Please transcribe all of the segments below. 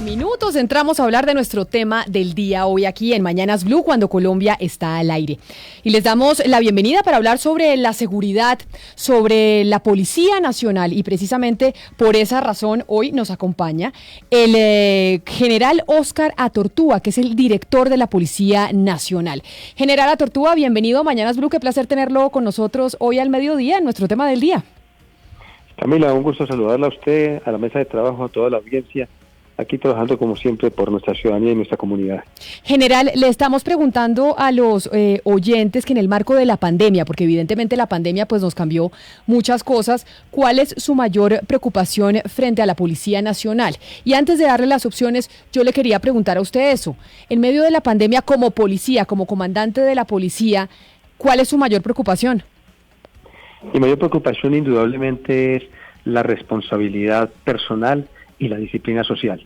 minutos entramos a hablar de nuestro tema del día hoy aquí en Mañanas Blue, cuando Colombia está al aire. Y les damos la bienvenida para hablar sobre la seguridad, sobre la Policía Nacional, y precisamente por esa razón hoy nos acompaña el general Óscar Atortúa, que es el director de la Policía Nacional. General Atortúa, bienvenido a Mañanas Blue, qué placer tenerlo con nosotros hoy al mediodía en nuestro tema del día. Camila, un gusto saludarla a usted, a la mesa de trabajo, a toda la audiencia, aquí trabajando como siempre por nuestra ciudadanía y nuestra comunidad. General, le estamos preguntando a los oyentes que en el marco de la pandemia, porque evidentemente la pandemia pues nos cambió muchas cosas, ¿cuál es su mayor preocupación frente a la Policía Nacional? Y antes de darle las opciones, yo le quería preguntar a usted eso. En medio de la pandemia, como policía, como comandante de la policía, ¿cuál es su mayor preocupación? Mi mayor preocupación indudablemente es la responsabilidad personal y la disciplina social.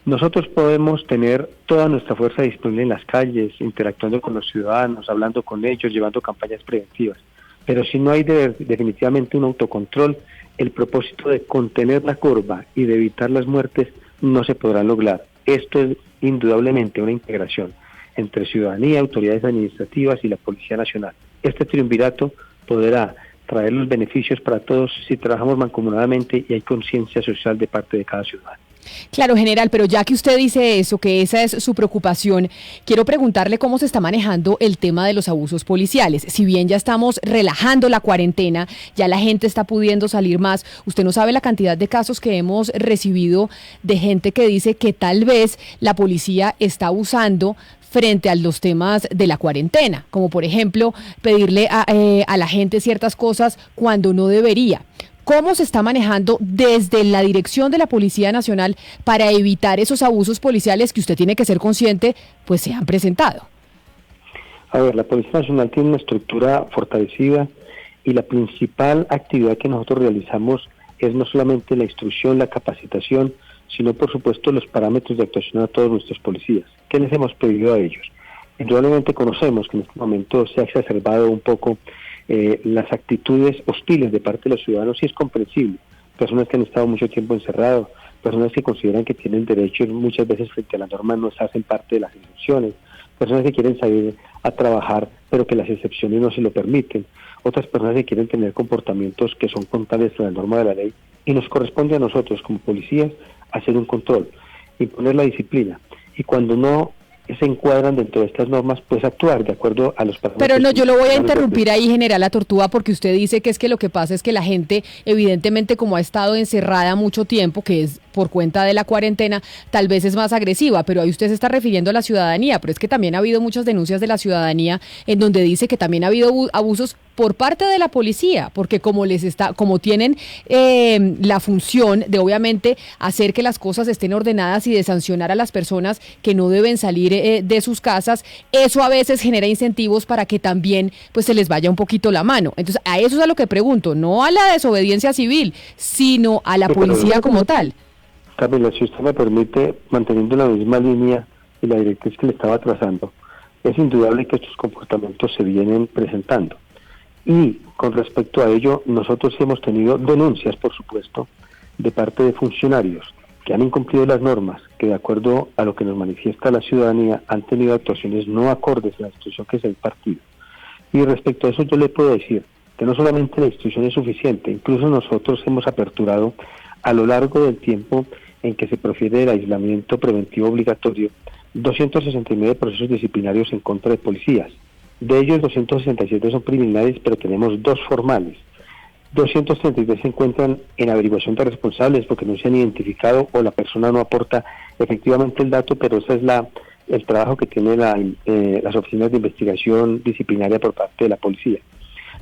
Nosotros podemos tener toda nuestra fuerza disponible en las calles, interactuando con los ciudadanos, hablando con ellos, llevando campañas preventivas, pero si no hay definitivamente un autocontrol, el propósito de contener la curva y de evitar las muertes no se podrá lograr. Esto es indudablemente una integración entre ciudadanía, autoridades administrativas y la Policía Nacional. Este triunvirato podrá traer los beneficios para todos si trabajamos mancomunadamente y hay conciencia social de parte de cada ciudadano. Claro, general, pero ya que usted dice eso, que esa es su preocupación, quiero preguntarle cómo se está manejando el tema de los abusos policiales. Si bien ya estamos relajando la cuarentena, ya la gente está pudiendo salir más, usted no sabe la cantidad de casos que hemos recibido de gente que dice que tal vez la policía está abusando frente a los temas de la cuarentena, como por ejemplo pedirle a la gente ciertas cosas cuando no debería. ¿Cómo se está manejando desde la dirección de la Policía Nacional para evitar esos abusos policiales que usted tiene que ser consciente, pues se han presentado? A ver, la Policía Nacional tiene una estructura fortalecida y la principal actividad que nosotros realizamos es no solamente la instrucción, la capacitación, sino por supuesto los parámetros de actuación a todos nuestros policías. ¿Qué les hemos pedido a ellos? Indudablemente conocemos que en este momento se ha exacerbado un poco las actitudes hostiles de parte de los ciudadanos, y es comprensible. Personas que han estado mucho tiempo encerrados, personas que consideran que tienen derechos muchas veces frente a la norma no se hacen parte de las excepciones, personas que quieren salir a trabajar pero que las excepciones no se lo permiten, otras personas que quieren tener comportamientos que son contrarios a la norma de la ley, y nos corresponde a nosotros como policías hacer un control, imponer la disciplina, y cuando no se encuadran dentro de estas normas, pues actuar de acuerdo a los parámetros. Pero no, yo lo voy a interrumpir ahí, general Atortúa, porque usted dice que es que lo que pasa es que la gente, evidentemente, como ha estado encerrada mucho tiempo, que es por cuenta de la cuarentena, tal vez es más agresiva, pero ahí usted se está refiriendo a la ciudadanía, pero es que también ha habido muchas denuncias de la ciudadanía en donde dice que también ha habido abusos por parte de la policía, porque como tienen la función de obviamente hacer que las cosas estén ordenadas y de sancionar a las personas que no deben salir de sus casas, eso a veces genera incentivos para que también pues se les vaya un poquito la mano. Entonces a eso es a lo que pregunto, no a la desobediencia civil, sino a la policía como tal. Camila, si usted me permite, manteniendo la misma línea y la directriz que le estaba trazando, es indudable que estos comportamientos se vienen presentando. Y con respecto a ello, nosotros hemos tenido denuncias, por supuesto, de parte de funcionarios que han incumplido las normas, que de acuerdo a lo que nos manifiesta la ciudadanía han tenido actuaciones no acordes a la instrucción que se ha impartido. Y respecto a eso yo le puedo decir que no solamente la instrucción es suficiente, incluso nosotros hemos aperturado a lo largo del tiempo en que se profiere el aislamiento preventivo obligatorio 269 procesos disciplinarios en contra de policías. De ellos 267 son preliminares, pero tenemos 2 formales. 233 se encuentran en averiguación de responsables porque no se han identificado o la persona no aporta efectivamente el dato, pero ese es el trabajo que tienen las oficinas de investigación disciplinaria por parte de la policía.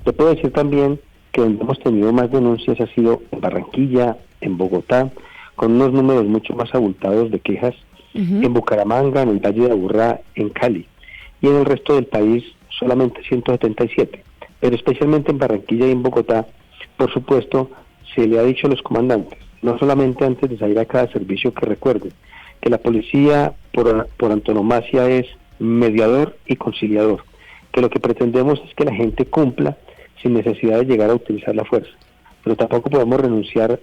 Le puedo decir también que donde hemos tenido más denuncias ha sido en Barranquilla, en Bogotá, con unos números mucho más abultados de quejas, en Bucaramanga, en el Valle de Aburrá, en Cali, y en el resto del país solamente 177, pero especialmente en Barranquilla y en Bogotá, por supuesto, se le ha dicho a los comandantes, no solamente antes de salir a cada servicio, que recuerden que la policía por antonomasia es mediador y conciliador, que lo que pretendemos es que la gente cumpla sin necesidad de llegar a utilizar la fuerza, pero tampoco podemos renunciar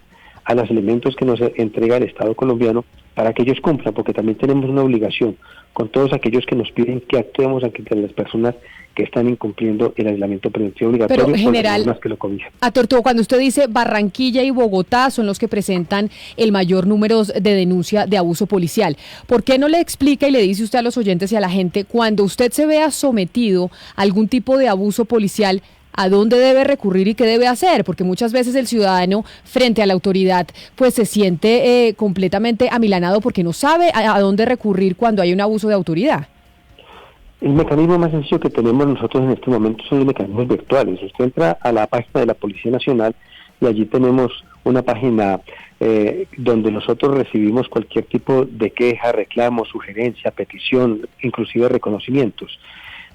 a los elementos que nos entrega el Estado colombiano para que ellos cumplan, porque también tenemos una obligación con todos aquellos que nos piden que actuemos ante las personas que están incumpliendo el aislamiento preventivo obligatorio. Pero, general, que lo cobijan. A Tortuga, cuando usted dice Barranquilla y Bogotá son los que presentan el mayor número de denuncia de abuso policial, ¿por qué no le explica y le dice usted a los oyentes y a la gente, cuando usted se vea sometido a algún tipo de abuso policial, a dónde debe recurrir y qué debe hacer? Porque muchas veces el ciudadano frente a la autoridad pues se siente completamente amilanado porque no sabe a dónde recurrir cuando hay un abuso de autoridad. El mecanismo más sencillo que tenemos nosotros en este momento son los mecanismos virtuales. Usted entra a la página de la Policía Nacional y allí tenemos una página donde nosotros recibimos cualquier tipo de queja, reclamo, sugerencia, petición, inclusive reconocimientos.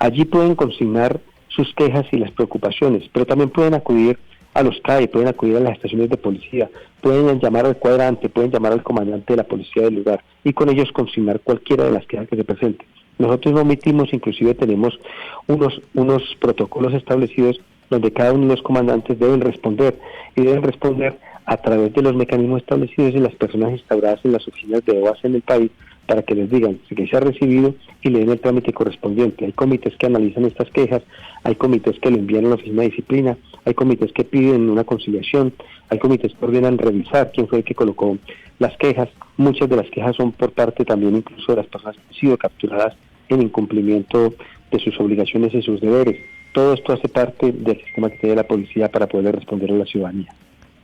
Allí pueden consignar sus quejas y las preocupaciones, pero también pueden acudir a los CAE, pueden acudir a las estaciones de policía, pueden llamar al cuadrante, pueden llamar al comandante de la policía del lugar y con ellos consignar cualquiera de las quejas que se presenten. Nosotros no omitimos, inclusive tenemos unos protocolos establecidos donde cada uno de los comandantes deben responder y deben responder a través de los mecanismos establecidos y las personas instauradas en las oficinas de OAS en el país para que les digan que se ha recibido y le den el trámite correspondiente. Hay comités que analizan estas quejas, hay comités que lo envían a la oficina de disciplina, hay comités que piden una conciliación, hay comités que ordenan revisar quién fue el que colocó las quejas. Muchas de las quejas son por parte también incluso de las personas que han sido capturadas en incumplimiento de sus obligaciones y sus deberes. Todo esto hace parte del sistema que tiene la policía para poder responder a la ciudadanía.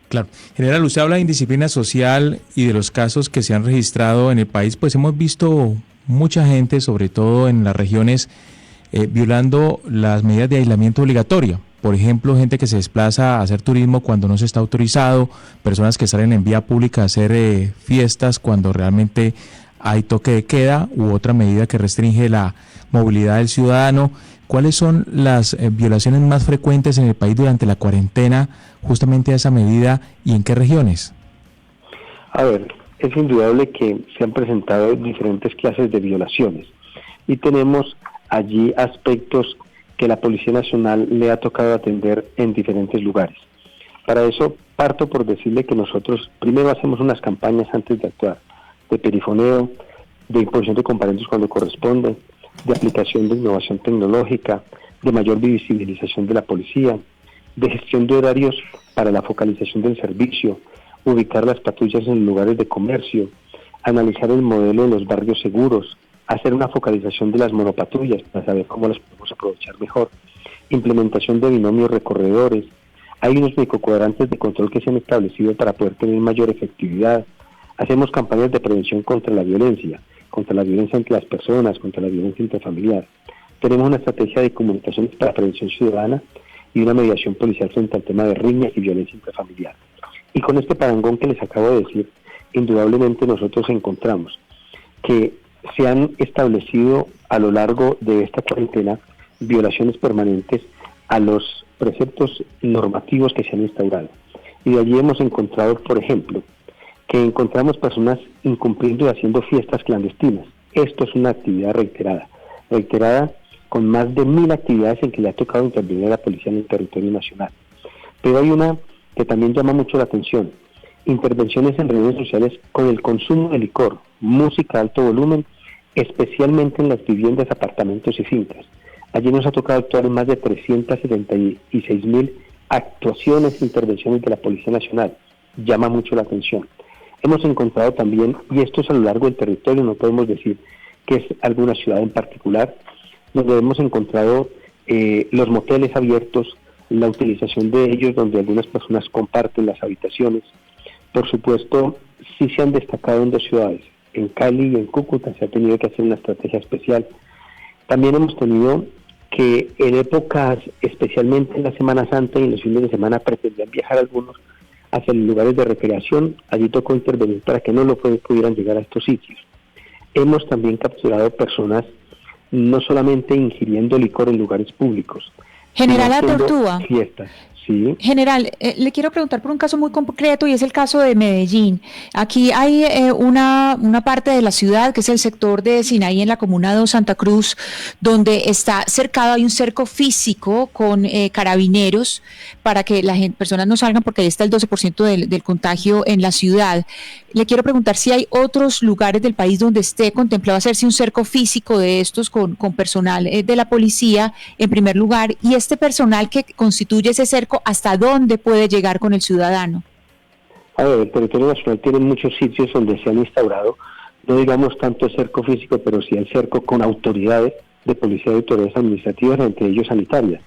Claro. General, usted habla de indisciplina social y de los casos que se han registrado en el país, pues hemos visto mucha gente, sobre todo en las regiones, violando las medidas de aislamiento obligatorio. Por ejemplo, gente que se desplaza a hacer turismo cuando no se está autorizado, personas que salen en vía pública a hacer fiestas cuando realmente hay toque de queda u otra medida que restringe la movilidad del ciudadano. ¿Cuáles son las violaciones más frecuentes en el país durante la cuarentena justamente a esa medida y en qué regiones? A ver, es indudable que se han presentado diferentes clases de violaciones y tenemos allí aspectos que la Policía Nacional le ha tocado atender en diferentes lugares. Para eso parto por decirle que nosotros primero hacemos unas campañas antes de actuar, de perifoneo, de imposición de comparendos cuando corresponde, de aplicación de innovación tecnológica, de mayor visibilización de la policía, de gestión de horarios para la focalización del servicio, ubicar las patrullas en lugares de comercio, analizar el modelo de los barrios seguros, hacer una focalización de las monopatrullas para saber cómo las podemos aprovechar mejor, implementación de binomios recorredores. Hay unos microcuadrantes de control que se han establecido para poder tener mayor efectividad. Hacemos campañas de prevención contra la violencia entre las personas, contra la violencia intrafamiliar. Tenemos una estrategia de comunicaciones para prevención ciudadana y una mediación policial frente al tema de riña y violencia intrafamiliar. Y con este parangón que les acabo de decir, indudablemente nosotros encontramos que se han establecido a lo largo de esta cuarentena violaciones permanentes a los preceptos normativos que se han instaurado. Y de allí hemos encontrado, por ejemplo, que encontramos personas incumpliendo y haciendo fiestas clandestinas. Esto es una actividad reiterada con más de 1.000 actividades en que le ha tocado intervenir a la policía en el territorio nacional. Pero hay una que también llama mucho la atención, intervenciones en reuniones sociales con el consumo de licor, música a alto volumen, especialmente en las viviendas, apartamentos y fincas. Allí nos ha tocado actuar en más de 376.000 actuaciones e intervenciones de la Policía Nacional. Llama mucho la atención. Hemos encontrado también, y esto es a lo largo del territorio, no podemos decir que es alguna ciudad en particular, donde hemos encontrado los moteles abiertos, la utilización de ellos, donde algunas personas comparten las habitaciones. Por supuesto, sí se han destacado en 2 ciudades, en Cali y en Cúcuta se ha tenido que hacer una estrategia especial. También hemos tenido que en épocas, especialmente en la Semana Santa y en los fines de semana, pretendían viajar algunos hacia los lugares de recreación. Allí tocó intervenir para que no lo pudieran llegar a estos sitios. Hemos también capturado personas no solamente ingiriendo licor en lugares públicos, General Tortuga, Sí. General, le quiero preguntar por un caso muy concreto y es el caso de Medellín. Aquí hay una parte de la ciudad que es el sector de Sinaí en la comuna de Santa Cruz, donde está cercado, hay un cerco físico con carabineros para que las personas no salgan porque ahí está el 12% del contagio en la ciudad. Le quiero preguntar si hay otros lugares del país donde esté contemplado hacerse un cerco físico de estos con personal de la policía en primer lugar, y este personal que constituye ese cerco, ¿hasta dónde puede llegar con el ciudadano? A ver, el territorio nacional tiene muchos sitios donde se han instaurado, no digamos tanto cerco físico, pero sí el cerco con autoridades de policía y autoridades administrativas, entre ellos sanitarias,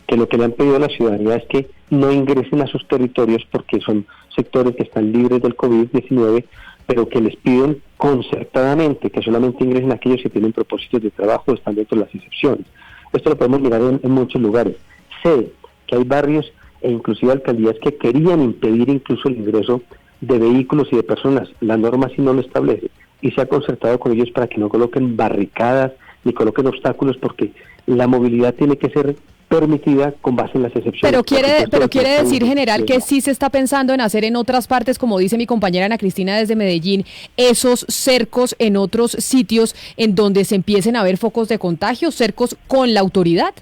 que lo que le han pedido a la ciudadanía es que no ingresen a sus territorios porque son sectores que están libres del COVID-19, pero que les piden concertadamente que solamente ingresen aquellos que tienen propósitos de trabajo, están dentro de las excepciones. Esto lo podemos mirar en muchos lugares. Sé que hay barrios e inclusive alcaldías que querían impedir incluso el ingreso de vehículos y de personas. La norma sí no lo establece y se ha concertado con ellos para que no coloquen barricadas ni coloquen obstáculos, porque la movilidad tiene que ser permitida con base en las excepciones. Pero quiere decir, general, que sí se está pensando en hacer en otras partes, como dice mi compañera Ana Cristina desde Medellín, esos cercos en otros sitios en donde se empiecen a ver focos de contagio, cercos con la autoridad.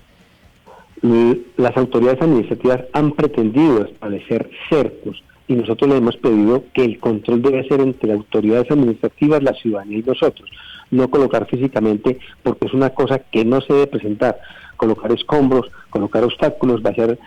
Las autoridades administrativas han pretendido establecer cercos y nosotros le hemos pedido que el control debe ser entre las autoridades administrativas, la ciudadanía y nosotros, no colocar físicamente, porque es una cosa que no se debe presentar. Colocar escombros, colocar obstáculos, vaciar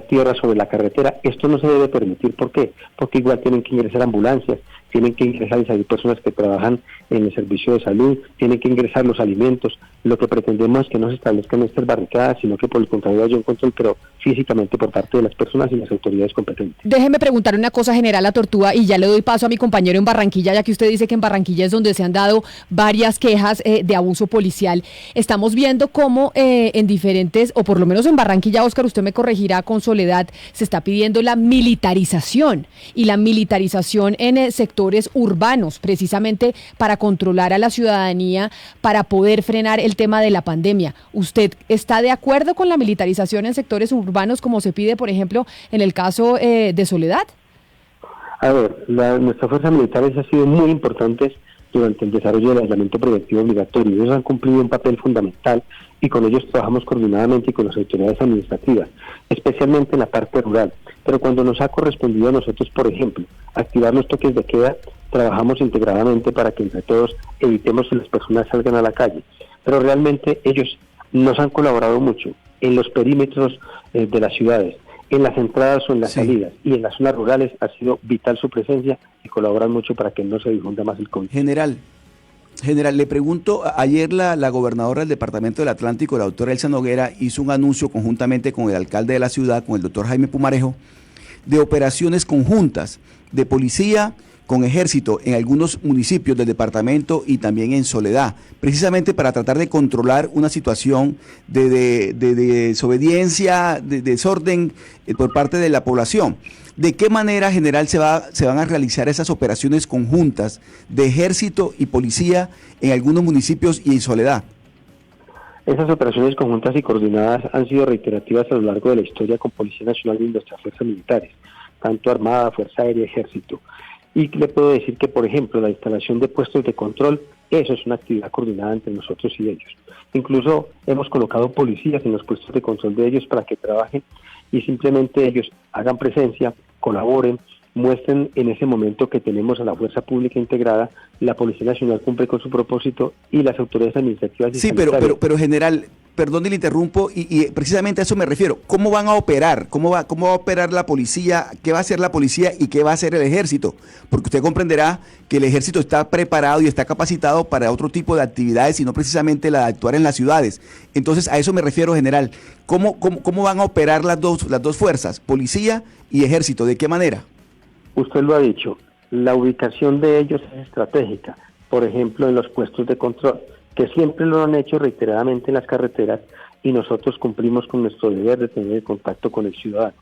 tierra sobre la carretera, esto no se debe permitir. ¿Por qué? Porque igual tienen que ingresar ambulancias, tienen que ingresar y salir personas que trabajan en el servicio de salud, tienen que ingresar los alimentos. Lo que pretendemos es que no se establezcan estas barricadas, sino que por el contrario haya un control, pero físicamente por parte de las personas y las autoridades competentes. Déjeme preguntar una cosa, general La Tortuga, y ya le doy paso a mi compañero en Barranquilla, ya que usted dice que en Barranquilla es donde se han dado varias quejas de abuso policial. Estamos viendo cómo en diferentes, o por lo menos en Barranquilla, Óscar, usted me corregirá con Soledad, se está pidiendo la militarización, y la militarización en sectores urbanos, precisamente para controlar a la ciudadanía, para poder frenar el tema de la pandemia. ¿Usted está de acuerdo con la militarización en sectores urbanos como se pide, por ejemplo, en el caso de Soledad? A ver, nuestras fuerzas militares han sido muy importantes durante el desarrollo del aislamiento preventivo obligatorio. Ellos han cumplido un papel fundamental y con ellos trabajamos coordinadamente y con las autoridades administrativas, especialmente en la parte rural. Pero cuando nos ha correspondido a nosotros, por ejemplo, activar los toques de queda, trabajamos integradamente para que entre todos evitemos que las personas salgan a la calle. Pero realmente ellos nos han colaborado mucho en los perímetros de las ciudades, en las entradas o en las salidas, y en las zonas rurales ha sido vital su presencia y colaboran mucho para que no se difunda más el COVID. General, le pregunto, ayer la gobernadora del Departamento del Atlántico, la doctora Elsa Noguera, hizo un anuncio conjuntamente con el alcalde de la ciudad, con el doctor Jaime Pumarejo, de operaciones conjuntas de policía con ejército en algunos municipios del departamento y también en Soledad, precisamente para tratar de controlar una situación de desobediencia, de desorden por parte de la población. ¿De qué manera, general, se van a realizar esas operaciones conjuntas de ejército y policía en algunos municipios y en Soledad? Esas operaciones conjuntas y coordinadas han sido reiterativas a lo largo de la historia con Policía Nacional y nuestras fuerzas militares, tanto Armada, Fuerza Aérea, Ejército. Y le puedo decir que, por ejemplo, la instalación de puestos de control, eso es una actividad coordinada entre nosotros y ellos. Incluso hemos colocado policías en los puestos de control de ellos para que trabajen y simplemente ellos hagan presencia, colaboren, muestren en ese momento que tenemos a la fuerza pública integrada, la Policía Nacional cumple con su propósito y las autoridades administrativas. Sí, pero general, perdón y le interrumpo, y precisamente a eso me refiero. ¿Cómo van a operar? ¿Cómo va a operar la policía? ¿Qué va a hacer la policía y qué va a hacer el ejército? Porque usted comprenderá que el ejército está preparado y está capacitado para otro tipo de actividades y no precisamente la de actuar en las ciudades. Entonces, a eso me refiero, general. ¿Cómo van a operar las dos fuerzas, policía y ejército? ¿De qué manera? Usted lo ha dicho, la ubicación de ellos es estratégica, por ejemplo en los puestos de control, que siempre lo han hecho reiteradamente en las carreteras y nosotros cumplimos con nuestro deber de tener el contacto con el ciudadano.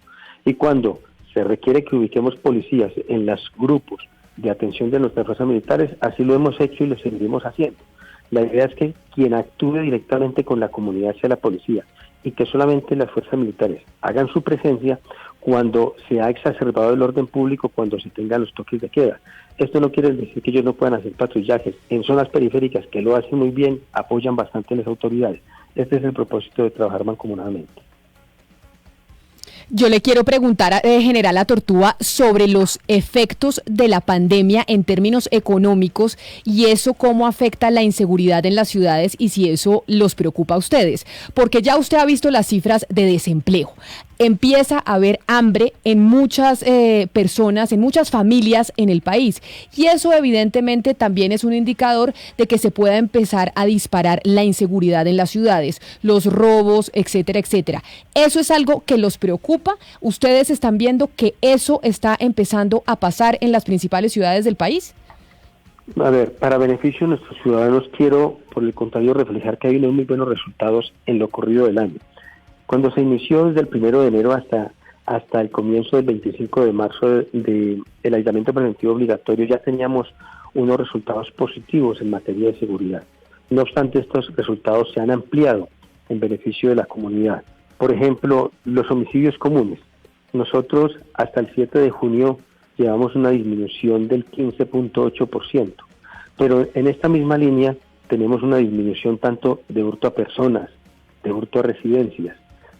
Y cuando se requiere que ubiquemos policías en los grupos de atención de nuestras fuerzas militares, así lo hemos hecho y lo seguiremos haciendo. La idea es que quien actúe directamente con la comunidad sea la policía y que solamente las fuerzas militares hagan su presencia cuando se ha exacerbado el orden público, cuando se tengan los toques de queda. Esto no quiere decir que ellos no puedan hacer patrullajes. En zonas periféricas que lo hacen muy bien, apoyan bastante a las autoridades. Este es el propósito de trabajar mancomunadamente. Yo le quiero preguntar, general Atortúa, sobre los efectos de la pandemia en términos económicos y eso cómo afecta la inseguridad en las ciudades y si eso los preocupa a ustedes. Porque ya usted ha visto las cifras de desempleo. Empieza a haber hambre en muchas personas, en muchas familias en el país. Y eso evidentemente también es un indicador de que se pueda empezar a disparar la inseguridad en las ciudades, los robos, etcétera, etcétera. ¿Eso es algo que los preocupa? ¿Ustedes están viendo que eso está empezando a pasar en las principales ciudades del país? A ver, para beneficio de nuestros ciudadanos, quiero, por el contrario, reflejar que hay unos muy buenos resultados en lo corrido del año. Cuando se inició desde el 1 de enero hasta el comienzo del 25 de marzo del aislamiento preventivo obligatorio, ya teníamos unos resultados positivos en materia de seguridad. No obstante, estos resultados se han ampliado en beneficio de la comunidad. Por ejemplo, los homicidios comunes. Nosotros hasta el 7 de junio llevamos una disminución del 15.8%, pero en esta misma línea tenemos una disminución tanto de hurto a personas, de hurto a residencias,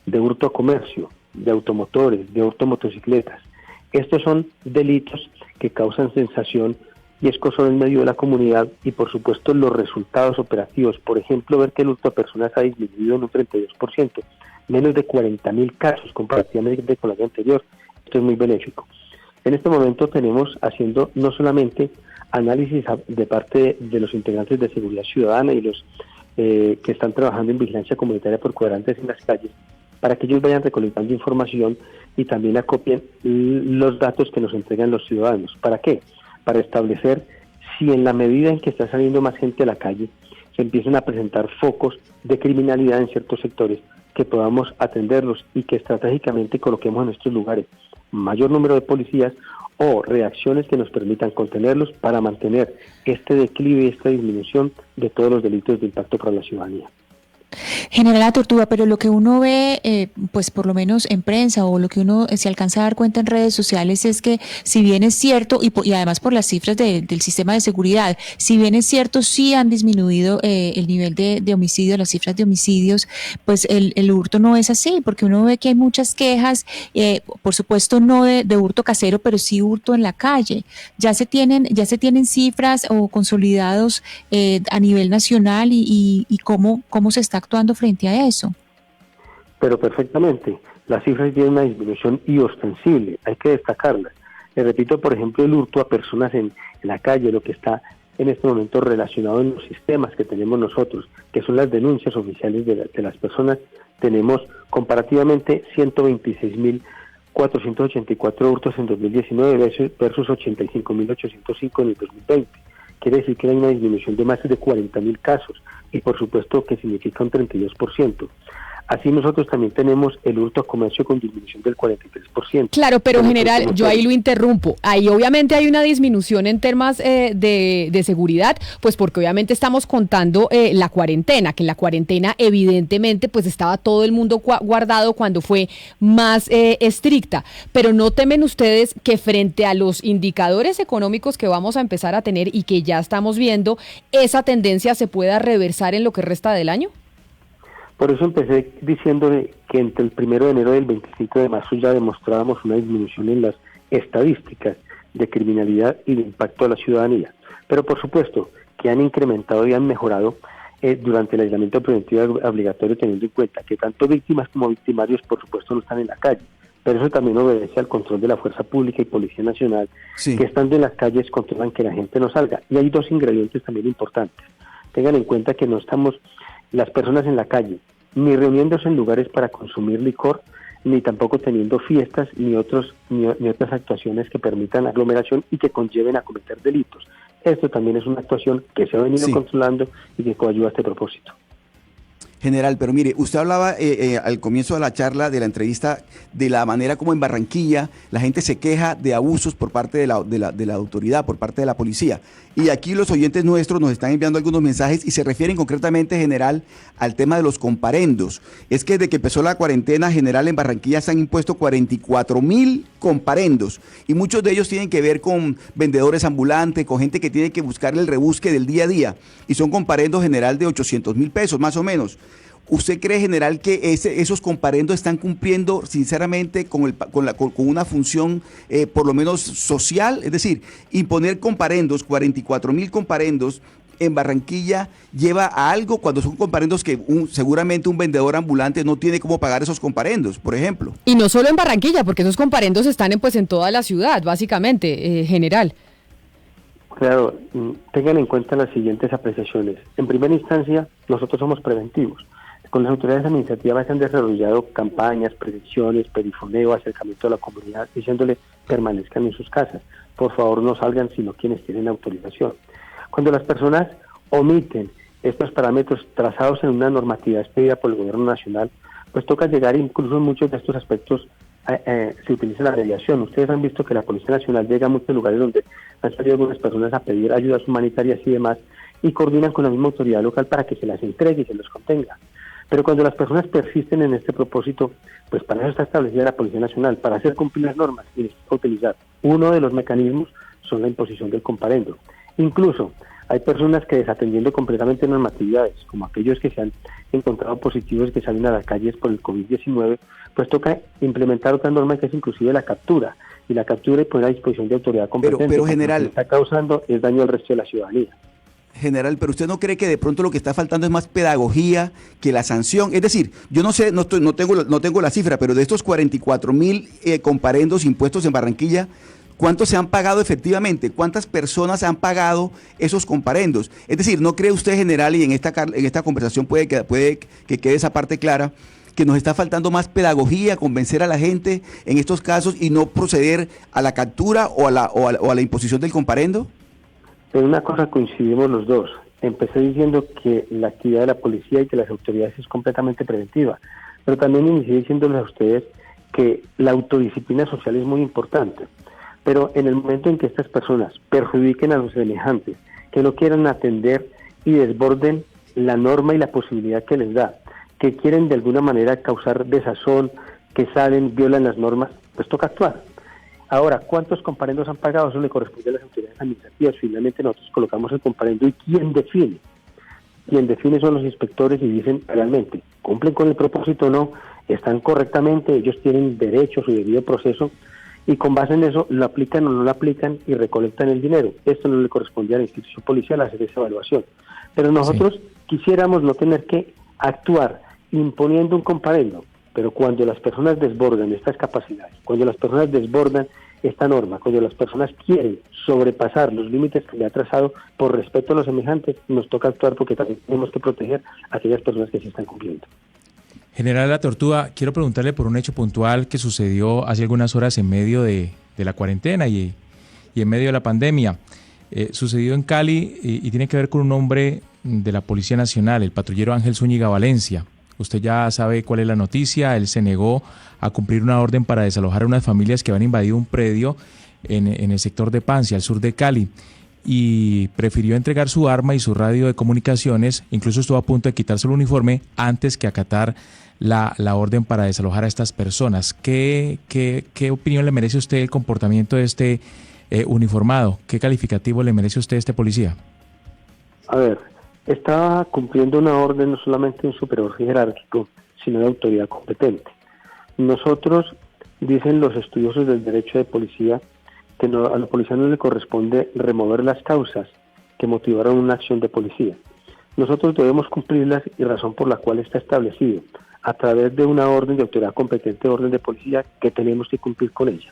de hurto a comercio, de automotores, de hurto a motocicletas. Estos son delitos que causan sensación y escozor en medio de la comunidad y por supuesto los resultados operativos. Por ejemplo, ver que el hurto a personas ha disminuido en un 32%, menos de 40.000 casos comparativamente con el año anterior. Esto es muy benéfico. En este momento tenemos haciendo no solamente análisis de parte de los integrantes de seguridad ciudadana y los que están trabajando en vigilancia comunitaria por cuadrantes en las calles, para que ellos vayan recolectando información y también acopien los datos que nos entregan los ciudadanos. ¿Para qué? Para establecer si en la medida en que está saliendo más gente a la calle, se empiezan a presentar focos de criminalidad en ciertos sectores, que podamos atenderlos y que estratégicamente coloquemos en estos lugares mayor número de policías o reacciones que nos permitan contenerlos para mantener este declive y esta disminución de todos los delitos de impacto para la ciudadanía. General Atortúa, pero lo que uno ve, pues por lo menos en prensa o lo que uno se alcanza a dar cuenta en redes sociales es que si bien es cierto, y además por las cifras del sistema de seguridad, si bien es cierto, sí han disminuido el nivel de homicidios, las cifras de homicidios, pues el hurto no es así, porque uno ve que hay muchas quejas, por supuesto no de hurto casero, pero sí hurto en la calle. Ya se tienen cifras o consolidados a nivel nacional y cómo se está actuando frente a eso. Pero perfectamente, las cifras tienen una disminución y ostensible, hay que destacarlas. Le repito, por ejemplo, el hurto a personas en la calle, lo que está en este momento relacionado en los sistemas que tenemos nosotros, que son las denuncias oficiales de las personas, tenemos comparativamente 126.484 hurtos en 2019 versus 85.805 en el 2020. Quiere decir que hay una disminución de más de 40.000 casos y por supuesto que significa un 32%. Así nosotros también tenemos el hurto a comercio con disminución del 43%. Claro, pero general, yo ahí lo interrumpo. Ahí obviamente hay una disminución en temas de seguridad, pues porque obviamente estamos contando la cuarentena, que en la cuarentena evidentemente pues estaba todo el mundo guardado cuando fue más estricta. Pero ¿no temen ustedes que frente a los indicadores económicos que vamos a empezar a tener y que ya estamos viendo, esa tendencia se pueda reversar en lo que resta del año? Por eso empecé diciéndole que entre el 1 de enero y el 25 de marzo ya demostrábamos una disminución en las estadísticas de criminalidad y de impacto a la ciudadanía. Pero por supuesto que han incrementado y han mejorado durante el aislamiento preventivo obligatorio, teniendo en cuenta que tanto víctimas como victimarios por supuesto no están en la calle. Pero eso también obedece al control de la Fuerza Pública y Policía Nacional, sí, que estando en las calles controlan que la gente no salga. Y hay dos ingredientes también importantes. Tengan en cuenta que no estamos las personas en la calle, ni reuniéndose en lugares para consumir licor, ni tampoco teniendo fiestas, ni otras actuaciones que permitan aglomeración y que conlleven a cometer delitos. Esto también es una actuación que se ha venido controlando y que coadyuva a este propósito. General, pero mire, usted hablaba al comienzo de la charla, de la entrevista, de la manera como en Barranquilla la gente se queja de abusos por parte de la autoridad, por parte de la policía. Y aquí los oyentes nuestros nos están enviando algunos mensajes y se refieren concretamente, General, al tema de los comparendos. Es que desde que empezó la cuarentena, General, en Barranquilla se han impuesto 44.000 comparendos y muchos de ellos tienen que ver con vendedores ambulantes, con gente que tiene que buscarle el rebusque del día a día y son comparendos, General, de 800.000 pesos más o menos. ¿Usted cree, General, que esos comparendos están cumpliendo sinceramente con una función por lo menos social? Es decir, imponer comparendos, 44.000 comparendos en Barranquilla, lleva a algo cuando son comparendos que seguramente un vendedor ambulante no tiene cómo pagar esos comparendos, por ejemplo. Y no solo en Barranquilla, porque esos comparendos están en toda la ciudad, básicamente, General. Claro, tengan en cuenta las siguientes apreciaciones. En primera instancia, nosotros somos preventivos. Con las autoridades administrativas se han desarrollado campañas, prevenciones, perifoneo, acercamiento a la comunidad, diciéndole permanezcan en sus casas. Por favor, no salgan sino quienes tienen autorización. Cuando las personas omiten estos parámetros trazados en una normatividad expedida por el gobierno nacional, pues toca llegar, incluso en muchos de estos aspectos se utiliza la mediación. Ustedes han visto que la Policía Nacional llega a muchos lugares donde han salido algunas personas a pedir ayudas humanitarias y demás, y coordinan con la misma autoridad local para que se las entregue y se los contenga. Pero cuando las personas persisten en este propósito, pues para eso está establecida la Policía Nacional, para hacer cumplir las normas, y necesita utilizar uno de los mecanismos son la imposición del comparendo. Incluso hay personas que, desatendiendo completamente normatividades, como aquellos que se han encontrado positivos que salen a las calles por el COVID-19, pues toca implementar otra norma que es inclusive la captura, y la captura y poner a disposición de autoridad competente. Pero General, lo que está causando es daño al resto de la ciudadanía. General, pero ¿usted no cree que de pronto lo que está faltando es más pedagogía que la sanción? Es decir, yo no sé, no tengo la cifra, pero de estos 44.000 comparendos impuestos en Barranquilla, ¿cuántos se han pagado efectivamente? ¿Cuántas personas han pagado esos comparendos? Es decir, ¿no cree usted, General, y en esta conversación puede que quede esa parte clara, que nos está faltando más pedagogía, convencer a la gente en estos casos y no proceder a la captura o a la imposición del comparendo? En una cosa coincidimos los dos. Empecé diciendo que la actividad de la policía y que las autoridades es completamente preventiva, pero también inicié diciéndoles a ustedes que la autodisciplina social es muy importante. Pero en el momento en que estas personas perjudiquen a los semejantes, que no quieran atender y desborden la norma y la posibilidad que les da, que quieren de alguna manera causar desazón, que salen, violan las normas, pues toca actuar. Ahora, ¿cuántos comparendos han pagado? Eso le corresponde a las autoridades administrativas. Finalmente nosotros colocamos el comparendo y ¿quién define? Quien define son los inspectores y dicen realmente, ¿cumplen con el propósito o no? ¿Están correctamente? Ellos tienen derecho a su debido proceso y con base en eso lo aplican o no lo aplican y recolectan el dinero. Esto no le corresponde a la institución policial hacer esa evaluación. Pero nosotros quisiéramos no tener que actuar imponiendo un comparendo, pero cuando las personas desbordan estas capacidades, cuando las personas desbordan esta norma, cuando las personas quieren sobrepasar los límites que le ha trazado por respeto a los semejantes, nos toca actuar porque también tenemos que proteger a aquellas personas que se están cumpliendo. General La Tortuga, quiero preguntarle por un hecho puntual que sucedió hace algunas horas en medio de la cuarentena y en medio de la pandemia. Sucedió en Cali y tiene que ver con un hombre de la Policía Nacional, el patrullero Ángel Zúñiga Valencia. Usted ya sabe cuál es la noticia. Él se negó a cumplir una orden para desalojar a unas familias que habían invadido un predio en el sector de Pancia, al sur de Cali, y prefirió entregar su arma y su radio de comunicaciones. Incluso estuvo a punto de quitarse el uniforme antes que acatar la orden para desalojar a estas personas. ¿Qué opinión le merece a usted el comportamiento de este uniformado? ¿Qué calificativo le merece a usted este policía? A ver, estaba cumpliendo una orden no solamente de un superior jerárquico, sino de autoridad competente. Nosotros, dicen los estudiosos del derecho de policía, que a la policía no le corresponde remover las causas que motivaron una acción de policía. Nosotros debemos cumplirlas y razón por la cual está establecido, a través de una orden de autoridad competente, orden de policía, que tenemos que cumplir con ella.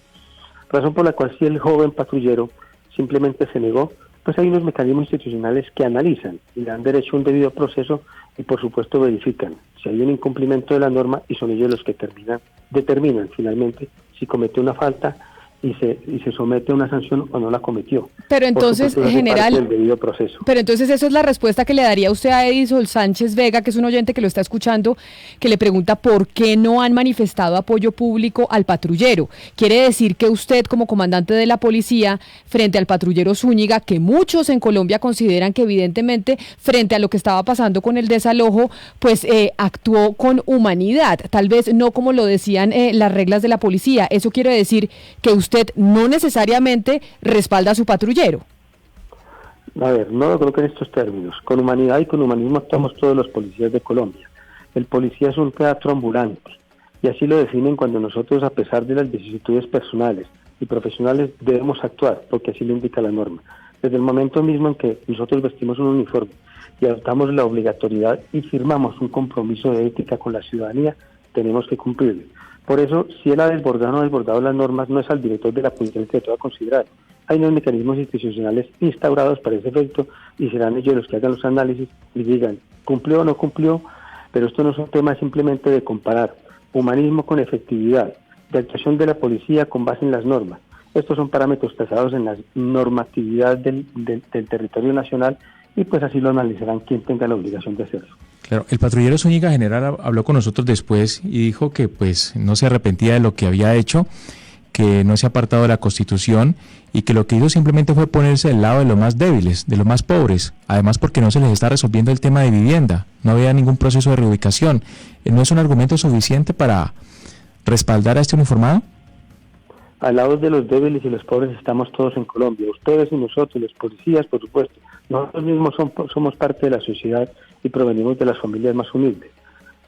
Razón por la cual si el joven patrullero simplemente se negó, pues hay unos mecanismos institucionales que analizan y le dan derecho a un debido proceso y por supuesto verifican si hay un incumplimiento de la norma y son ellos los que determinan finalmente si comete una falta y se somete a una sanción o no la cometió. Pero entonces, general, del debido proceso. Pero entonces eso es la respuesta que le daría usted a Edison Sánchez Vega, que es un oyente que lo está escuchando, que le pregunta por qué no han manifestado apoyo público al patrullero. Quiere decir que usted, como comandante de la policía, frente al patrullero Zúñiga, que muchos en Colombia consideran que evidentemente frente a lo que estaba pasando con el desalojo, pues actuó con humanidad, tal vez no como lo decían las reglas de la policía. Eso quiere decir que usted no necesariamente respalda a su patrullero. A ver, no lo coloque en estos términos. Con humanidad y con humanismo actuamos todos los policías de Colombia. El policía es un teatro ambulante y así lo definen cuando nosotros, a pesar de las vicisitudes personales y profesionales, debemos actuar, porque así lo indica la norma. Desde el momento mismo en que nosotros vestimos un uniforme y adoptamos la obligatoriedad y firmamos un compromiso de ética con la ciudadanía, tenemos que cumplirlo. Por eso, si él ha desbordado o no ha desbordado las normas, no es al director de la policía el que debe considerar. Hay unos mecanismos institucionales instaurados para ese efecto y serán ellos los que hagan los análisis y digan, ¿cumplió o no cumplió? Pero esto no es un tema simplemente de comparar humanismo con efectividad, de actuación de la policía con base en las normas. Estos son parámetros trazados en la normatividad del territorio nacional y pues así lo analizarán quien tenga la obligación de hacerlo. Claro, el patrullero Zúñiga general habló con nosotros después y dijo que pues no se arrepentía de lo que había hecho, que no se ha apartado de la Constitución y que lo que hizo simplemente fue ponerse del lado de los más débiles, de los más pobres, además porque no se les está resolviendo el tema de vivienda, no había ningún proceso de reubicación. ¿No es un argumento suficiente para respaldar a este uniformado? Al lado de los débiles y los pobres estamos todos en Colombia, ustedes y nosotros, los policías, por supuesto. Nosotros mismos somos parte de la sociedad y provenimos de las familias más humildes.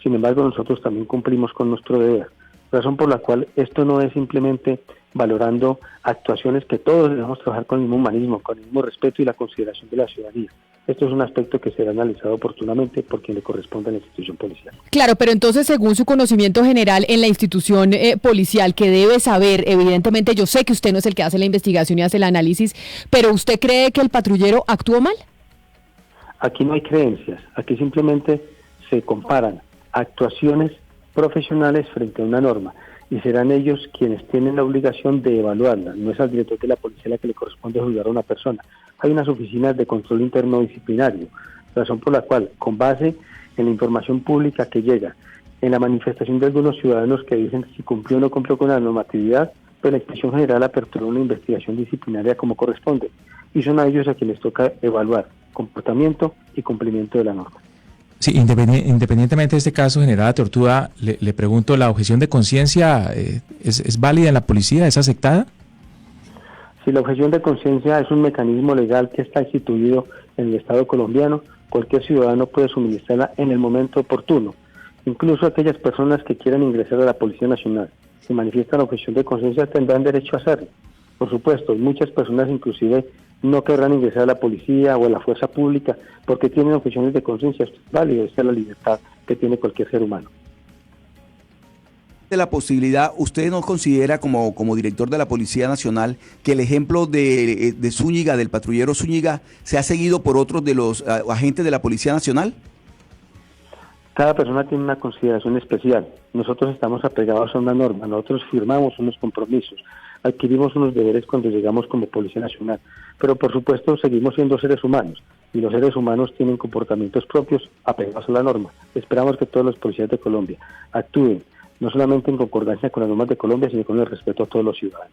Sin embargo, nosotros también cumplimos con nuestro deber, razón por la cual esto no es simplemente valorando actuaciones que todos debemos trabajar con el mismo humanismo, con el mismo respeto y la consideración de la ciudadanía. Esto es un aspecto que será analizado oportunamente por quien le corresponde a la institución policial. Claro, pero entonces, según su conocimiento general en la institución policial, que debe saber, evidentemente yo sé que usted no es el que hace la investigación y hace el análisis, pero ¿usted cree que el patrullero actuó mal? Aquí no hay creencias, aquí simplemente se comparan actuaciones profesionales frente a una norma y serán ellos quienes tienen la obligación de evaluarla. No es al director de la policía la que le corresponde juzgar a una persona. Hay unas oficinas de control interno disciplinario, razón por la cual, con base en la información pública que llega, en la manifestación de algunos ciudadanos que dicen si cumplió o no cumplió con la normatividad, pues la Inspección General aperturó una investigación disciplinaria como corresponde, y son a ellos a quienes toca evaluar comportamiento y cumplimiento de la norma. Sí, independientemente de este caso, general Tortuga, le pregunto, ¿la objeción de conciencia es válida en la policía? ¿Es aceptada? Si la objeción de conciencia es un mecanismo legal que está instituido en el Estado colombiano, cualquier ciudadano puede suministrarla en el momento oportuno. Incluso aquellas personas que quieran ingresar a la Policía Nacional, si manifiestan la objeción de conciencia, tendrán derecho a hacerlo. Por supuesto, muchas personas inclusive no querrán ingresar a la policía o a la fuerza pública porque tienen objeciones de conciencia. Esto es válido, esta es la libertad que tiene cualquier ser humano. De la posibilidad, ¿usted no considera como director de la Policía Nacional que el ejemplo de Zúñiga, del patrullero Zúñiga, se ha seguido por otros de los agentes de la Policía Nacional? Cada persona tiene una consideración especial. Nosotros estamos apegados a una norma, nosotros firmamos unos compromisos, adquirimos unos deberes cuando llegamos como Policía Nacional, pero por supuesto seguimos siendo seres humanos y los seres humanos tienen comportamientos propios apegados a la norma. Esperamos que todos los policías de Colombia actúen no solamente en concordancia con las normas de Colombia, sino con el respeto a todos los ciudadanos.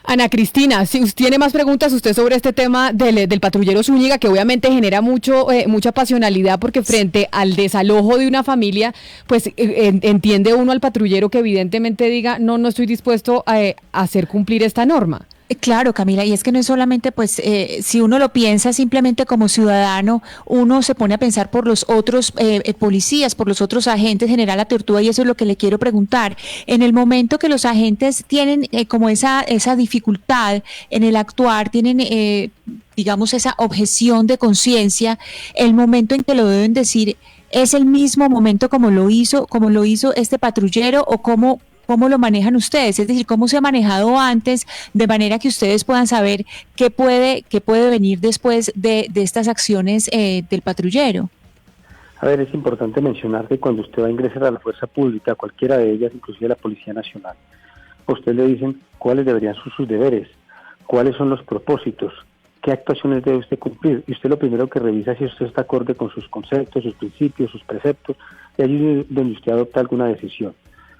Ana Cristina, si usted tiene más preguntas usted sobre este tema del patrullero Zúñiga, que obviamente genera mucha pasionalidad, porque frente al desalojo de una familia, pues entiende uno al patrullero que evidentemente diga, no estoy dispuesto a hacer cumplir esta norma. Claro, Camila, y es que no es solamente, pues, si uno lo piensa simplemente como ciudadano, uno se pone a pensar por los otros policías, por los otros agentes, general Tortuga, y eso es lo que le quiero preguntar. En el momento que los agentes tienen como esa dificultad en el actuar, tienen, digamos, esa objeción de conciencia, el momento en que lo deben decir, ¿es el mismo momento como lo hizo este patrullero, o cómo lo manejan ustedes? Es decir, ¿cómo se ha manejado antes, de manera que ustedes puedan saber qué puede venir después de estas acciones del patrullero? A ver, es importante mencionar que cuando usted va a ingresar a la fuerza pública, cualquiera de ellas, inclusive la Policía Nacional, a usted le dicen cuáles deberían ser sus deberes, cuáles son los propósitos, qué actuaciones debe usted cumplir, y usted lo primero que revisa es si usted está acorde con sus conceptos, sus principios, sus preceptos, y allí es donde usted adopta alguna decisión.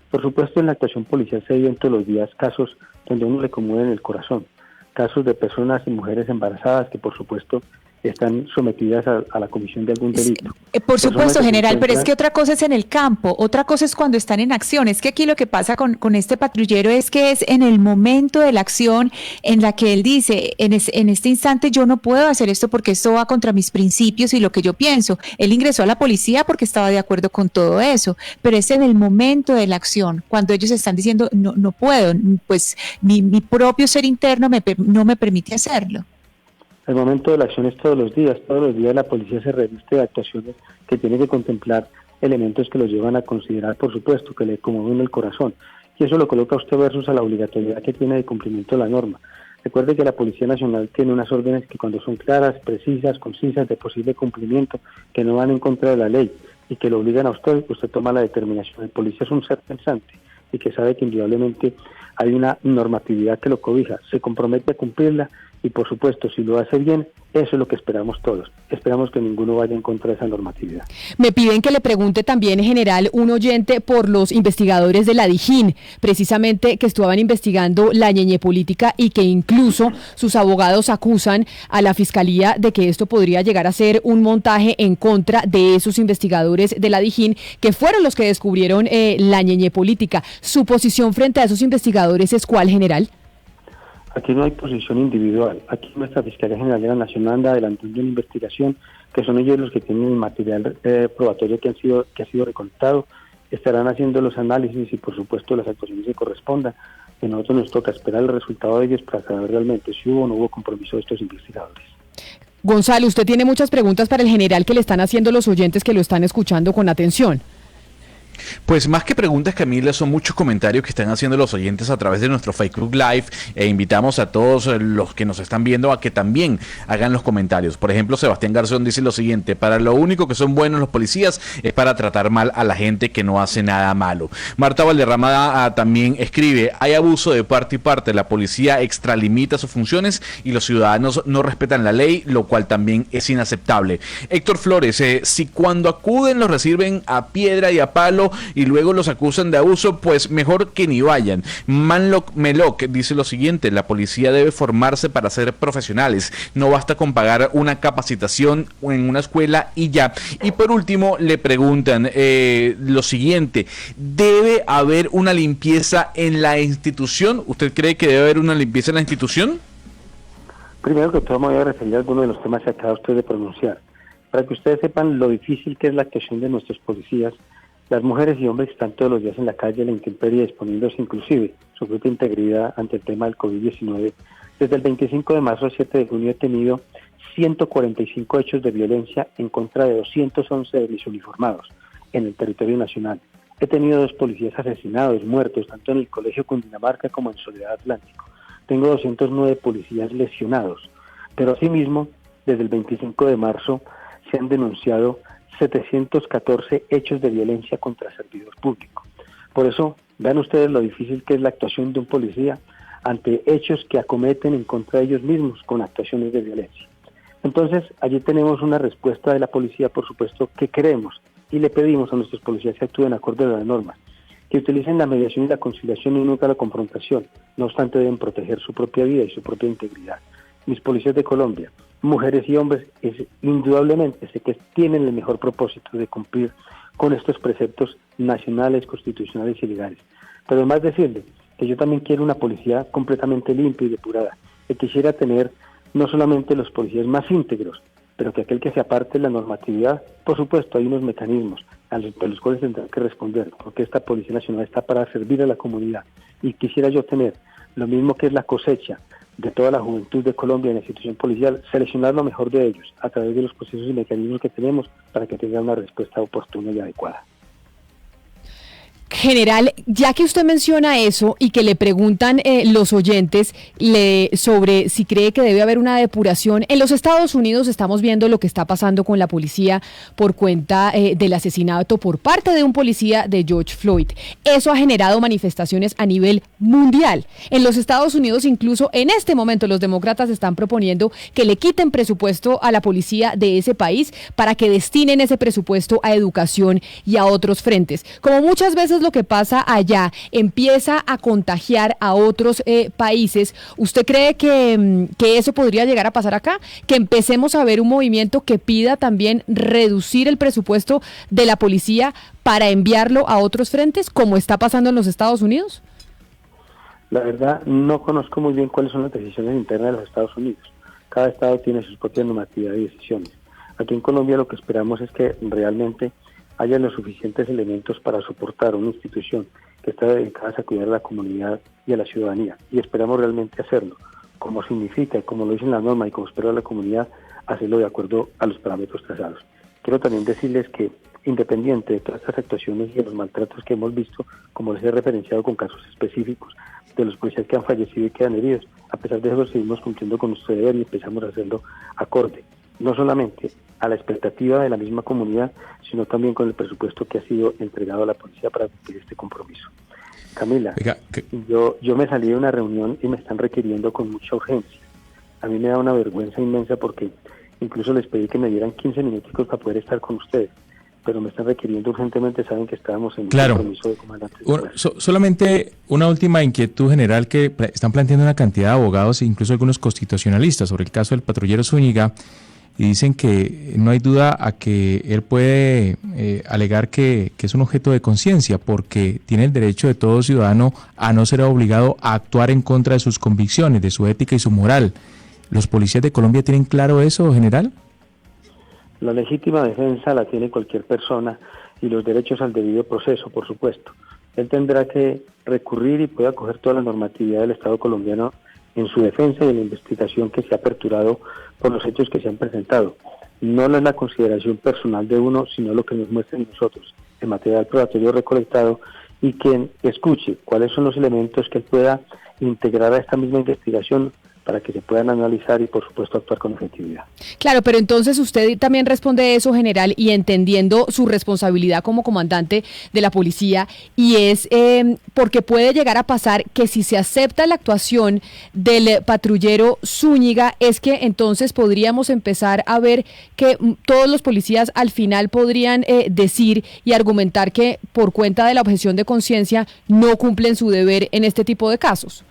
Por supuesto, en la actuación policial se viven todos los días casos donde a uno le conmueven el corazón, casos de personas y mujeres embarazadas que por supuesto están sometidas a la comisión de algún delito. Por supuesto, general, pero es que otra cosa es en el campo, otra cosa es cuando están en acción. Es que aquí lo que pasa con este patrullero es que es en el momento de la acción en la que él dice, en este instante yo no puedo hacer esto porque esto va contra mis principios y lo que yo pienso. Él ingresó a la policía porque estaba de acuerdo con todo eso, pero es en el momento de la acción, cuando ellos están diciendo, no puedo, pues mi propio ser interno no me permite hacerlo. El momento de la acción es todos los días la policía se reviste de actuaciones que tiene que contemplar elementos que los llevan a considerar, por supuesto, que le conmueven el corazón, y eso lo coloca usted versus a la obligatoriedad que tiene de cumplimiento de la norma. Recuerde que la Policía Nacional tiene unas órdenes que cuando son claras, precisas, concisas, de posible cumplimiento, que no van en contra de la ley y que lo obligan a usted toma la determinación. El policía es un ser pensante y que sabe que indudablemente hay una normatividad que lo cobija, se compromete a cumplirla. Y por supuesto, si lo hace bien, eso es lo que esperamos todos. Esperamos que ninguno vaya en contra de esa normatividad. Me piden que le pregunte también, general, un oyente por los investigadores de la DIJÍN, precisamente que estaban investigando la ñeñe política y que incluso sus abogados acusan a la Fiscalía de que esto podría llegar a ser un montaje en contra de esos investigadores de la DIJÍN, que fueron los que descubrieron la ñeñe política. ¿Su posición frente a esos investigadores es cuál, general? Aquí no hay posición individual. Aquí nuestra Fiscalía General de la Nación anda adelantando una investigación, que son ellos los que tienen el material probatorio que ha sido recolectado, estarán haciendo los análisis y por supuesto las actuaciones que correspondan. A nosotros nos toca esperar el resultado de ellos para saber realmente si hubo o no hubo compromiso de estos investigadores. Gonzalo, usted tiene muchas preguntas para el general que le están haciendo los oyentes que lo están escuchando con atención. Pues más que preguntas, Camila, son muchos comentarios que están haciendo los oyentes a través de nuestro Facebook Live, e invitamos a todos los que nos están viendo a que también hagan los comentarios. Por ejemplo, Sebastián Garzón dice lo siguiente: para lo único que son buenos los policías es para tratar mal a la gente que no hace nada malo. Marta Valderrama también escribe: hay abuso de parte y parte, la policía extralimita sus funciones y los ciudadanos no respetan la ley, lo cual también es inaceptable. Héctor Flores, si cuando acuden los reciben a piedra y a palo y luego los acusan de abuso, pues mejor que ni vayan. Manlock Meloc dice lo siguiente: la policía debe formarse para ser profesionales, no basta con pagar una capacitación en una escuela y ya. Y por último le preguntan lo siguiente: ¿debe haber una limpieza en la institución? ¿Usted cree que debe haber una limpieza en la institución? Primero que todo me voy a referir a algunos de los temas que acaba usted de pronunciar, para que ustedes sepan lo difícil que es la actuación de nuestros policías. Las mujeres y hombres están todos los días en la calle, en la intemperie, exponiéndose inclusive su propia integridad ante el tema del COVID-19. Desde el 25 de marzo al 7 de junio he tenido 145 hechos de violencia en contra de 211 de mis uniformados en el territorio nacional. He tenido 2 policías asesinados, muertos, tanto en el Colegio Cundinamarca como en Soledad Atlántico. Tengo 209 policías lesionados, pero asimismo, desde el 25 de marzo se han denunciado 714 hechos de violencia contra servidor público. Por eso, vean ustedes lo difícil que es la actuación de un policía ante hechos que acometen en contra de ellos mismos con actuaciones de violencia. Entonces, allí tenemos una respuesta de la policía, por supuesto, que queremos y le pedimos a nuestros policías que actúen acorde a las normas, que utilicen la mediación y la conciliación y nunca la confrontación. No obstante, deben proteger su propia vida y su propia integridad. Mis policías de Colombia, mujeres y hombres, indudablemente sé que tienen el mejor propósito de cumplir con estos preceptos nacionales, constitucionales y legales. Pero además decirle que yo también quiero una policía completamente limpia y depurada, que quisiera tener no solamente los policías más íntegros, pero que aquel que se aparte de la normatividad, por supuesto, hay unos mecanismos a los cuales tendrán que responder, porque esta Policía Nacional está para servir a la comunidad. Y quisiera yo tener lo mismo que es la cosecha de toda la juventud de Colombia en la institución policial, seleccionar lo mejor de ellos a través de los procesos y mecanismos que tenemos para que tengan una respuesta oportuna y adecuada. General, ya que usted menciona eso y que le preguntan los oyentes sobre si cree que debe haber una depuración, en los Estados Unidos estamos viendo lo que está pasando con la policía por cuenta del asesinato por parte de un policía de George Floyd. Eso ha generado manifestaciones a nivel mundial. En los Estados Unidos, incluso en este momento, los demócratas están proponiendo que le quiten presupuesto a la policía de ese país para que destinen ese presupuesto a educación y a otros frentes. Como muchas veces lo que pasa allá empieza a contagiar a otros países, ¿usted cree que eso podría llegar a pasar acá? Que empecemos a ver un movimiento que pida también reducir el presupuesto de la policía para enviarlo a otros frentes, como está pasando en los Estados Unidos. La verdad, no conozco muy bien cuáles son las decisiones internas de los Estados Unidos. Cada estado tiene sus propias normativas y decisiones. Aquí en Colombia lo que esperamos es que realmente haya los suficientes elementos para soportar una institución que está dedicada a cuidar a la comunidad y a la ciudadanía. Y esperamos realmente hacerlo, como significa, como lo dice en la norma y como espera la comunidad, hacerlo de acuerdo a los parámetros trazados. Quiero también decirles que, independiente de todas estas actuaciones y de los maltratos que hemos visto, como les he referenciado con casos específicos de los policías que han fallecido y quedan heridos, a pesar de eso seguimos cumpliendo con nuestro deber y empezamos a hacerlo acorde, no solamente a la expectativa de la misma comunidad, sino también con el presupuesto que ha sido entregado a la policía para cumplir este compromiso. Camila, yo me salí de una reunión y me están requiriendo con mucha urgencia. A mí me da una vergüenza inmensa porque incluso les pedí que me dieran 15 minuticos para poder estar con ustedes, pero me están requiriendo urgentemente, saben que estábamos en un compromiso de comandantes. Solamente una última inquietud general que están planteando una cantidad de abogados e incluso algunos constitucionalistas sobre el caso del patrullero Zúñiga, y dicen que no hay duda a que él puede alegar que es un objeto de conciencia porque tiene el derecho de todo ciudadano a no ser obligado a actuar en contra de sus convicciones, de su ética y su moral. ¿Los policías de Colombia tienen claro eso, general? La legítima defensa la tiene cualquier persona y los derechos al debido proceso, por supuesto. Él tendrá que recurrir y puede acoger toda la normatividad del Estado colombiano en su defensa y en la investigación que se ha aperturado por los hechos que se han presentado. No es la consideración personal de uno, sino lo que nos muestren nosotros, el material probatorio recolectado, y quien escuche cuáles son los elementos que él pueda integrar a esta misma investigación para que se puedan analizar y, por supuesto, actuar con objetividad. Claro, pero entonces usted también responde eso, general, y entendiendo su responsabilidad como comandante de la policía, y es porque puede llegar a pasar que si se acepta la actuación del patrullero Zúñiga, es que entonces podríamos empezar a ver que todos los policías al final podrían decir y argumentar que por cuenta de la objeción de conciencia no cumplen su deber en este tipo de casos.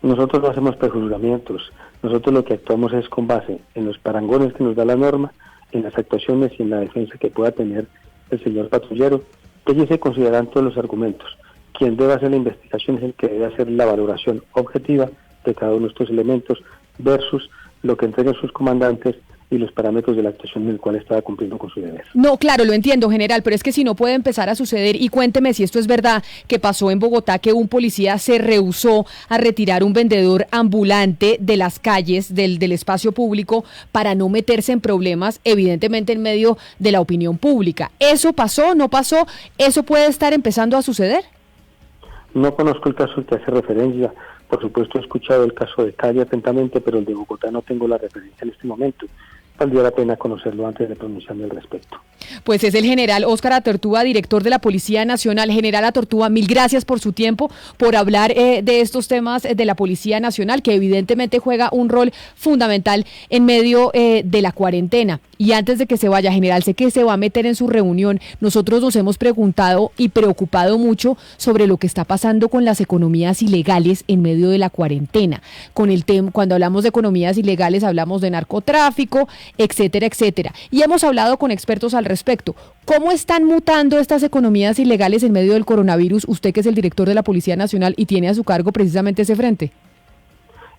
Nosotros no hacemos prejuzgamientos, nosotros lo que actuamos es con base en los parangones que nos da la norma, en las actuaciones y en la defensa que pueda tener el señor patrullero, que allí se consideran todos los argumentos. Quien debe hacer la investigación es el que debe hacer la valoración objetiva de cada uno de estos elementos versus lo que entregan sus comandantes y los parámetros de la actuación en el cual estaba cumpliendo con su deber. No, claro, lo entiendo, general, pero es que si no puede empezar a suceder, y cuénteme si esto es verdad, que pasó en Bogotá, que un policía se rehusó a retirar un vendedor ambulante de las calles, del espacio público, para no meterse en problemas, evidentemente en medio de la opinión pública. ¿Eso pasó, no pasó? ¿Eso puede estar empezando a suceder? No conozco el caso al que hace referencia. Por supuesto he escuchado el caso de Cali atentamente, pero el de Bogotá no tengo la referencia en este momento. Valdría la pena conocerlo antes de pronunciarme al respecto. Pues es el general Óscar Atortúa, director de la Policía Nacional. General Atortúa, mil gracias por su tiempo, por hablar de estos temas de la Policía Nacional, que evidentemente juega un rol fundamental en medio de la cuarentena. Y antes de que se vaya, general, sé que se va a meter en su reunión. Nosotros nos hemos preguntado y preocupado mucho sobre lo que está pasando con las economías ilegales en medio de la cuarentena. Con el tema, cuando hablamos de economías ilegales, hablamos de narcotráfico, etcétera, etcétera. Y hemos hablado con expertos al respecto. ¿Cómo están mutando estas economías ilegales en medio del coronavirus? Usted, que es el director de la Policía Nacional y tiene a su cargo precisamente ese frente.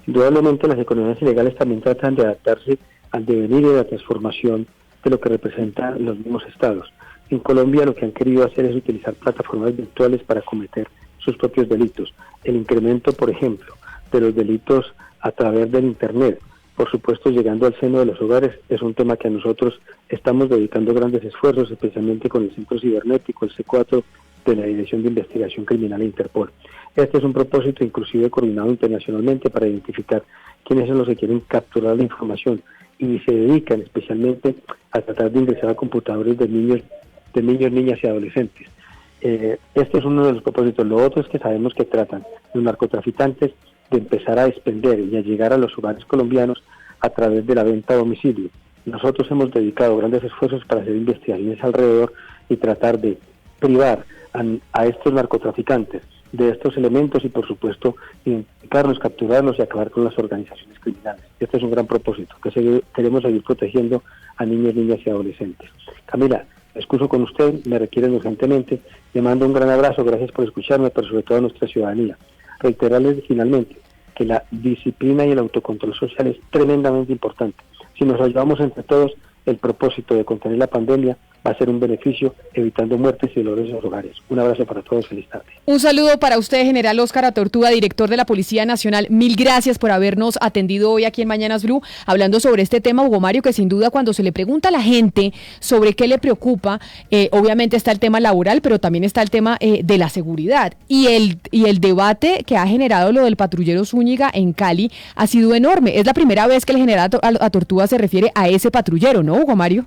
Indudablemente las economías ilegales también tratan de adaptarse al devenir y a la transformación de lo que representan los mismos estados. En Colombia lo que han querido hacer es utilizar plataformas virtuales para cometer sus propios delitos. El incremento, por ejemplo, de los delitos a través del Internet, por supuesto llegando al seno de los hogares, es un tema que a nosotros estamos dedicando grandes esfuerzos, especialmente con el Centro Cibernético, el C4 de la Dirección de Investigación Criminal e Interpol. Este es un propósito inclusive coordinado internacionalmente para identificar quiénes son los que quieren capturar la información y se dedican especialmente a tratar de ingresar a computadores de niños, niñas y adolescentes. Este es uno de los propósitos. Lo otro es que sabemos que tratan los narcotraficantes de empezar a expender y a llegar a los hogares colombianos a través de la venta a domicilio. Nosotros hemos dedicado grandes esfuerzos para hacer investigaciones alrededor y tratar de privar a estos narcotraficantes de estos elementos y por supuesto identificarlos, capturarlos y acabar con las organizaciones criminales. Este es un gran propósito, que queremos seguir protegiendo a niños, niñas y adolescentes. Camila, me excuso con usted, me requieren urgentemente, le mando un gran abrazo, gracias por escucharme, pero sobre todo a nuestra ciudadanía. Reiterarles finalmente que la disciplina y el autocontrol social es tremendamente importante. Si nos ayudamos entre todos, el propósito de contener la pandemia va a ser un beneficio, evitando muertes y dolores en los hogares. Un abrazo para todos, feliz tarde. Un saludo para usted, General Óscar Atortúa, director de la Policía Nacional. Mil gracias por habernos atendido hoy aquí en Mañanas Blue, hablando sobre este tema, Hugo Mario, que sin duda cuando se le pregunta a la gente sobre qué le preocupa, obviamente está el tema laboral, pero también está el tema de la seguridad. Y el debate que ha generado lo del patrullero Zúñiga en Cali ha sido enorme. Es la primera vez que el general Atortúa se refiere a ese patrullero, ¿no, Hugo Mario?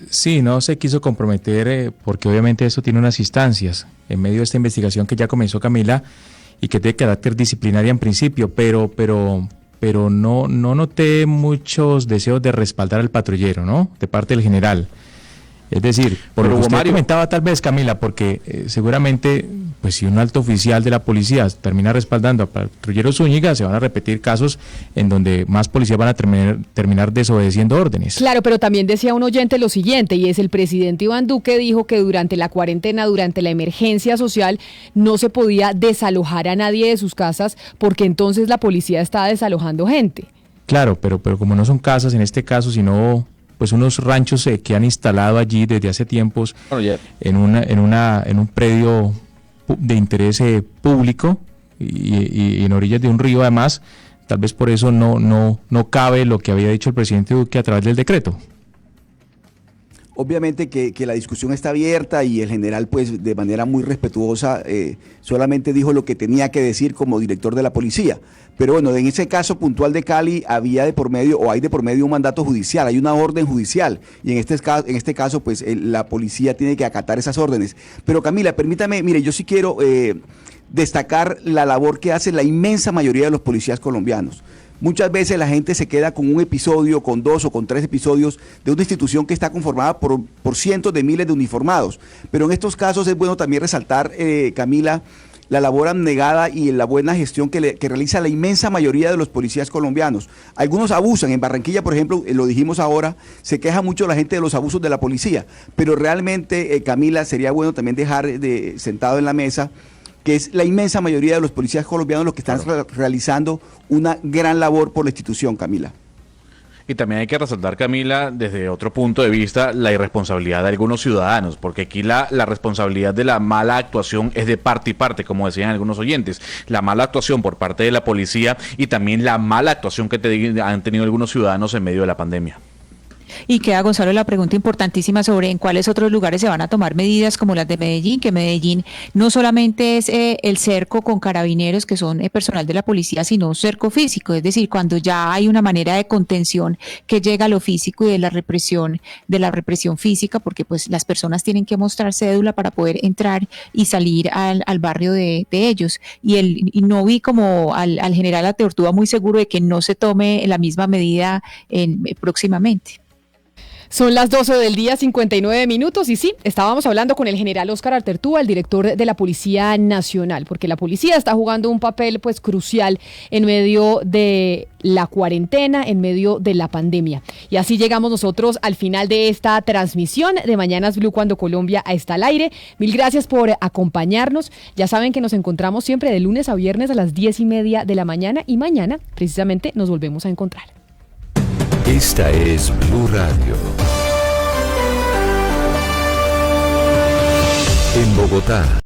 Sí, no se quiso comprometer porque obviamente eso tiene unas instancias en medio de esta investigación que ya comenzó, Camila, y que tiene carácter disciplinaria en principio, pero no noté muchos deseos de respaldar al patrullero, ¿no? De parte del general. Es decir, por lo que usted comentaba tal vez, Camila, porque seguramente, pues si un alto oficial de la policía termina respaldando a patrullero Zúñiga, se van a repetir casos en donde más policías van a terminar desobedeciendo órdenes. Claro, pero también decía un oyente lo siguiente, y es el presidente Iván Duque dijo que durante la cuarentena, durante la emergencia social, no se podía desalojar a nadie de sus casas porque entonces la policía estaba desalojando gente. Claro, pero como no son casas en este caso, sino pues unos ranchos que han instalado allí desde hace tiempos en un predio de interés público y en orillas de un río, además, tal vez por eso no cabe lo que había dicho el presidente Duque a través del decreto. Obviamente que la discusión está abierta y el general, pues de manera muy respetuosa, solamente dijo lo que tenía que decir como director de la policía. Pero bueno, en ese caso puntual de Cali había de por medio, o hay de por medio un mandato judicial, hay una orden judicial, y en este caso, pues la policía tiene que acatar esas órdenes. Pero Camila, permítame, mire, yo sí quiero destacar la labor que hace la inmensa mayoría de los policías colombianos. Muchas veces la gente se queda con un episodio, con 2 o con 3 episodios de una institución que está conformada por cientos de miles de uniformados. Pero en estos casos es bueno también resaltar, Camila, la labor abnegada y la buena gestión que realiza la inmensa mayoría de los policías colombianos. Algunos abusan. En Barranquilla, por ejemplo, lo dijimos ahora, se queja mucho la gente de los abusos de la policía. Pero realmente, Camila, sería bueno también dejar sentado en la mesa que es la inmensa mayoría de los policías colombianos los que están realizando una gran labor por la institución, Camila. Y también hay que resaltar, Camila, desde otro punto de vista, la irresponsabilidad de algunos ciudadanos, porque aquí la responsabilidad de la mala actuación es de parte y parte, como decían algunos oyentes. La mala actuación por parte de la policía y también la mala actuación que han tenido algunos ciudadanos en medio de la pandemia. Y queda, Gonzalo, la pregunta importantísima sobre en cuáles otros lugares se van a tomar medidas como las de Medellín, que Medellín no solamente es el cerco con carabineros, que son personal de la policía, sino cerco físico, es decir, cuando ya hay una manera de contención que llega a lo físico y de la represión física, porque pues las personas tienen que mostrar cédula para poder entrar y salir al barrio de ellos. Y no vi como al general Atortúa muy seguro de que no se tome la misma medida próximamente. Son las 12 del día, 59 minutos, y sí, estábamos hablando con el general Óscar Atortúa, el director de la Policía Nacional, porque la policía está jugando un papel pues crucial en medio de la cuarentena, en medio de la pandemia. Y así llegamos nosotros al final de esta transmisión de Mañanas Blue cuando Colombia está al aire. Mil gracias por acompañarnos. Ya saben que nos encontramos siempre de lunes a viernes a las 10:30 de la mañana, y mañana precisamente nos volvemos a encontrar. Esta es Blue Radio. En Bogotá,